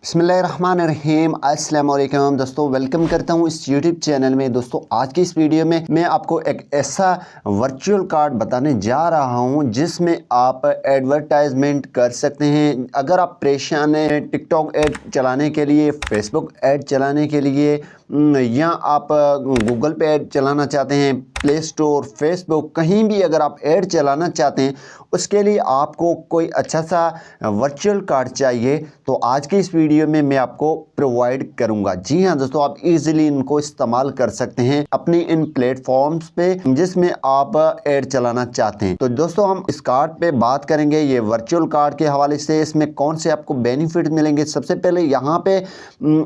बिस्मिल्लाहिर्रहमानिर्रहीम अस्सलाम वालेकुम दोस्तों, वेलकम करता हूं इस यूट्यूब चैनल में। दोस्तों आज की इस वीडियो में मैं आपको एक ऐसा वर्चुअल कार्ड बताने जा रहा हूं जिसमें आप एडवर्टाइजमेंट कर सकते हैं। अगर आप परेशान हैं टिकटॉक ऐड चलाने के लिए, फेसबुक ऐड चलाने के लिए, या आप गूगल पे ऐड चलाना चाहते हैं, प्ले स्टोर, फेसबुक, कहीं भी अगर आप ऐड चलाना चाहते हैं, उसके लिए आपको कोई अच्छा सा वर्चुअल कार्ड चाहिए, तो आज की इस वीडियो में मैं आपको प्रोवाइड करूंगा। जी हाँ दोस्तों, आप इजीली इनको इस्तेमाल कर सकते हैं अपने इन प्लेटफॉर्म्स पे जिसमें आप ऐड चलाना चाहते हैं। तो दोस्तों हम इस कार्ड पे बात करेंगे, ये वर्चुअल कार्ड के हवाले से इसमें कौन से आपको बेनिफिट मिलेंगे। सबसे पहले यहाँ पे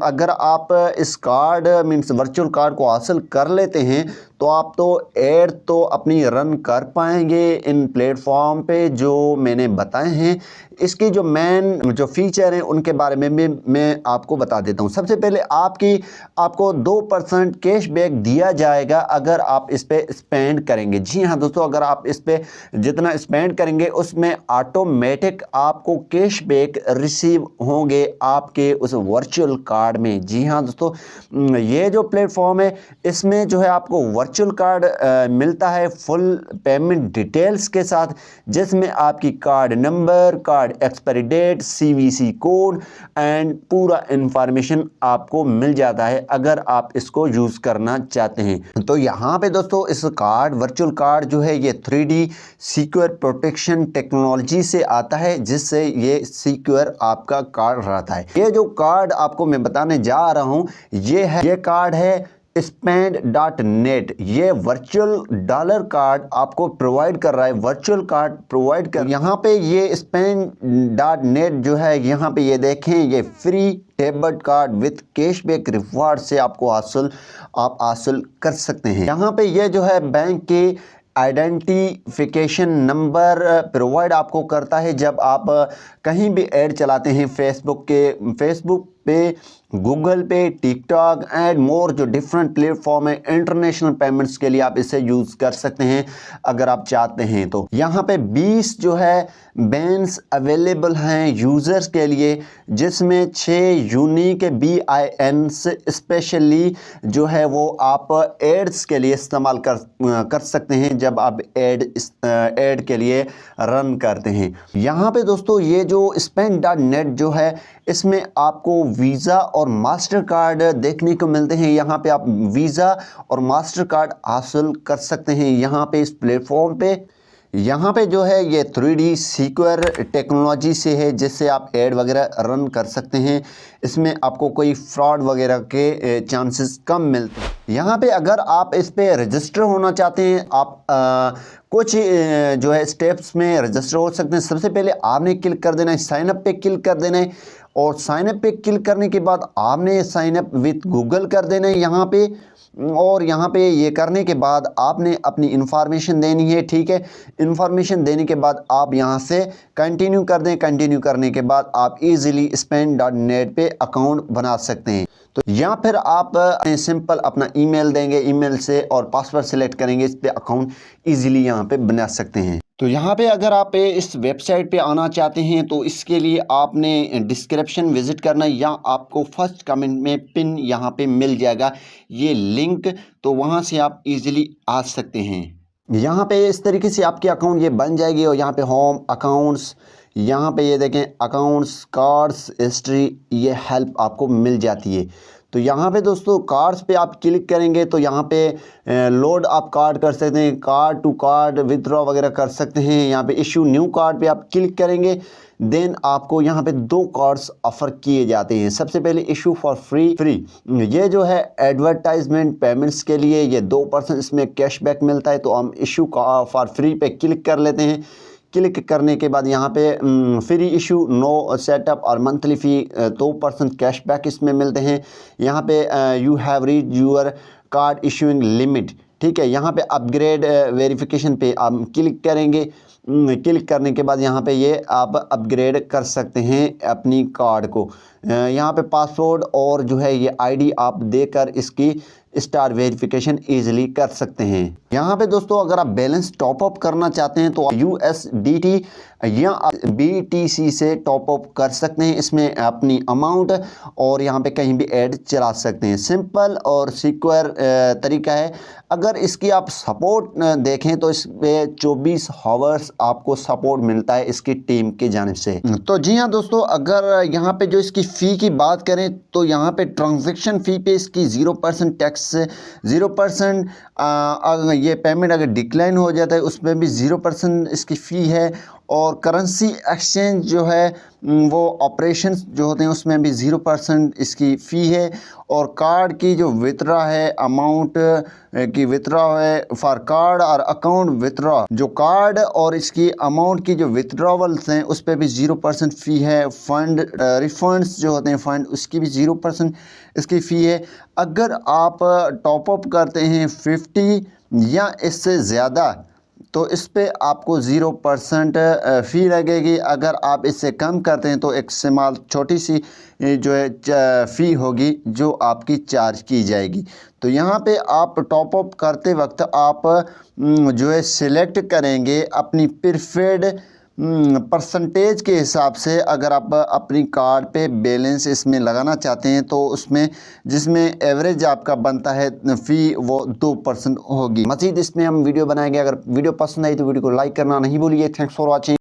अगर आप इस कार्ड मीन्स वर्चुअल कार्ड को हासिल कर लेते हैं तो आप तो ऐड तो अपनी रन कर पाएंगे इन प्लेटफॉर्म पे जो मैंने बताए हैं। इसकी जो मेन जो फीचर हैं उनके बारे में मैं आपको बता देता हूं। सबसे पहले आपको 2% कैशबैक दिया जाएगा अगर आप इस पे स्पेंड करेंगे। जी हाँ दोस्तों, अगर आप इस पे जितना स्पेंड करेंगे उसमें ऑटोमेटिक आपको कैशबैक रिसीव होंगे आपके उस वर्चुअल कार्ड में। जी हाँ दोस्तों, ये जो प्लेटफॉर्म है इसमें जो है आपको वर्चुअल कार्ड मिलता है फुल पेमेंट डिटेल्स के साथ, जिसमें आपकी card number, card expiry date, CVC code and पूरा इंफॉर्मेशन आपको मिल जाता है अगर आप इसको यूज करना चाहते हैं। तो यहाँ पे दोस्तों इस कार्ड वर्चुअल कार्ड जो है ये 3D सिक्योर प्रोटेक्शन टेक्नोलॉजी से आता है, जिससे ये सिक्योर आपका कार्ड रहता है। ये जो कार्ड आपको मैं बताने जा रहा हूँ ये कार्ड है spend.net। ये वर्चुअल डॉलर कार्ड आपको प्रोवाइड कर रहा है, वर्चुअल कार्ड प्रोवाइड कर। यहाँ पे ये spend.net जो है, यहाँ पे ये देखें, ये free debit card with cashback reward से आपको आप हासिल कर सकते हैं। यहाँ पे ये जो है बैंक के आइडेंटिफिकेशन नंबर प्रोवाइड आपको करता है जब आप कहीं भी ऐड चलाते हैं, फेसबुक पे, गूगल पे, टिकटॉक एंड मोर जो डिफरेंट प्लेटफॉर्म है इंटरनेशनल पेमेंट्स के लिए आप इसे यूज़ कर सकते हैं अगर आप चाहते हैं तो। यहाँ पे 20 जो है बैंस अवेलेबल हैं यूज़र्स के लिए, जिसमें 6 यूनिक BIN स्पेशली जो है वो आप एड्स के लिए इस्तेमाल कर सकते हैं जब आप एड के लिए रन करते हैं। यहाँ पे दोस्तों ये जो spend.net जो है इसमें आपको वीज़ा और मास्टर कार्ड देखने को मिलते हैं। यहाँ पे आप वीज़ा और मास्टर कार्ड हासिल कर सकते हैं यहाँ पे इस प्लेटफॉर्म पे। यहाँ पे जो है ये 3D सिक्योर टेक्नोलॉजी से है, जिससे आप ऐड वगैरह रन कर सकते हैं। इसमें आपको कोई फ्रॉड वगैरह के चांसेस कम मिलते हैं। यहाँ पे अगर आप इस पे रजिस्टर होना चाहते हैं, आप कुछ जो है स्टेप्स में रजिस्टर हो सकते हैं। सबसे पहले आपने क्लिक कर देना है, साइन अप पे क्लिक कर देना है, और साइन अप पे क्लिक करने के बाद आपने साइन अप विथ गूगल कर देना है यहाँ पे। और यहाँ पे ये करने के बाद आपने अपनी इंफॉर्मेशन देनी है, ठीक है। इंफॉर्मेशन देने के बाद आप यहाँ से कंटिन्यू कर दें। कंटिन्यू करने के बाद आप इजीली spend.net पे अकाउंट बना सकते हैं। तो या फिर आप सिंपल अपना ईमेल देंगे, ईमेल से और पासवर्ड सेलेक्ट करेंगे, इस पे अकाउंट इजीली यहाँ पे बना सकते हैं। तो यहाँ पे अगर आप इस वेबसाइट पे आना चाहते हैं तो इसके लिए आपने डिस्क्रिप्शन विज़िट करना है, या आपको फर्स्ट कमेंट में पिन यहाँ पे मिल जाएगा ये लिंक, तो वहाँ से आप इजीली आ सकते हैं। यहाँ पे इस तरीके से आपके अकाउंट ये बन जाएगी, और यहाँ पे होम अकाउंट्स, यहाँ पे ये देखें अकाउंट्स, कार्ड्स, हिस्ट्री, ये हेल्प आपको मिल जाती है। तो यहाँ पे दोस्तों कार्ड्स पे आप क्लिक करेंगे तो यहाँ पे लोड आप कार्ड कर सकते हैं, कार्ड टू कार्ड विथड्रॉ वगैरह कर सकते हैं। यहाँ पे इशू न्यू कार्ड पे आप क्लिक करेंगे, देन आपको यहाँ पे 2 कार्ड्स ऑफ़र किए जाते हैं। सबसे पहले इशू फॉर फ्री, ये जो है एडवर्टाइजमेंट पेमेंट्स के लिए, ये 2% इसमें कैशबैक मिलता है। तो हम इशू फॉर फ्री पे क्लिक कर लेते हैं। क्लिक करने के बाद यहाँ पे फ्री इशू, नो सेटअप और मंथली फ़ी 2% कैशबैक इसमें मिलते हैं। यहाँ पे you have reach your card issuing limit, ठीक है। यहाँ पे अपग्रेड वेरिफिकेशन पे आप क्लिक करेंगे। क्लिक करने के बाद यहाँ पे ये आप अपग्रेड कर सकते हैं अपनी कार्ड को। यहाँ पे पासवर्ड और जो है ये आईडी आप देकर स्टार वेरिफिकेशन ईजिली कर सकते हैं। यहाँ पे दोस्तों अगर आप बैलेंस टॉप अप करना चाहते हैं तो USDT या BTC से टॉप अप कर सकते हैं। इसमें अपनी अमाउंट और यहाँ पे कहीं भी ऐड चला सकते हैं। सिंपल और सिक्योर तरीका है। अगर इसकी आप सपोर्ट देखें तो इस पे 24 आवर्स आपको सपोर्ट मिलता है इसकी टीम की जानिब से। तो जी हाँ दोस्तों, अगर यहाँ पे जो इसकी फ़ी की बात करें तो यहाँ पे ट्रांजैक्शन फ़ी पे इसकी 0% टैक्स, 0% अगर ये पेमेंट अगर डिक्लाइन हो जाता है उसमें भी 0% इसकी फ़ी है। और करेंसी एक्सचेंज जो है वो ऑपरेशंस जो होते हैं उसमें भी 0% इसकी फ़ी है। और कार्ड की जो विथड्रॉ है, अमाउंट की विथड्रॉ है फॉर कार्ड और अकाउंट विथड्रॉ, जो कार्ड और इसकी अमाउंट की जो विथड्रॉवल्स हैं उस पर भी 0% फ़ी है। फंड रिफंड्स जो होते हैं फंड, उसकी भी 0% इसकी फ़ी है। अगर आप टॉप अप करते हैं 50 या इससे ज़्यादा तो इस पे आपको 0% फ़ी लगेगी। अगर आप इससे कम करते हैं तो एक स्मॉल छोटी सी जो है फ़ी होगी जो आपकी चार्ज की जाएगी। तो यहाँ पे आप टॉप अप करते वक्त आप जो है सिलेक्ट करेंगे अपनी प्रिफर्ड परसेंटेज के हिसाब से। अगर आप अपनी कार्ड पे बैलेंस इसमें लगाना चाहते हैं तो उसमें जिसमें एवरेज आपका बनता है फ़ी वो 2% होगी। मज़ीद इसमें हम वीडियो बनाएंगे। अगर वीडियो पसंद आई तो वीडियो को लाइक करना नहीं भूलिए। Thanks for watching.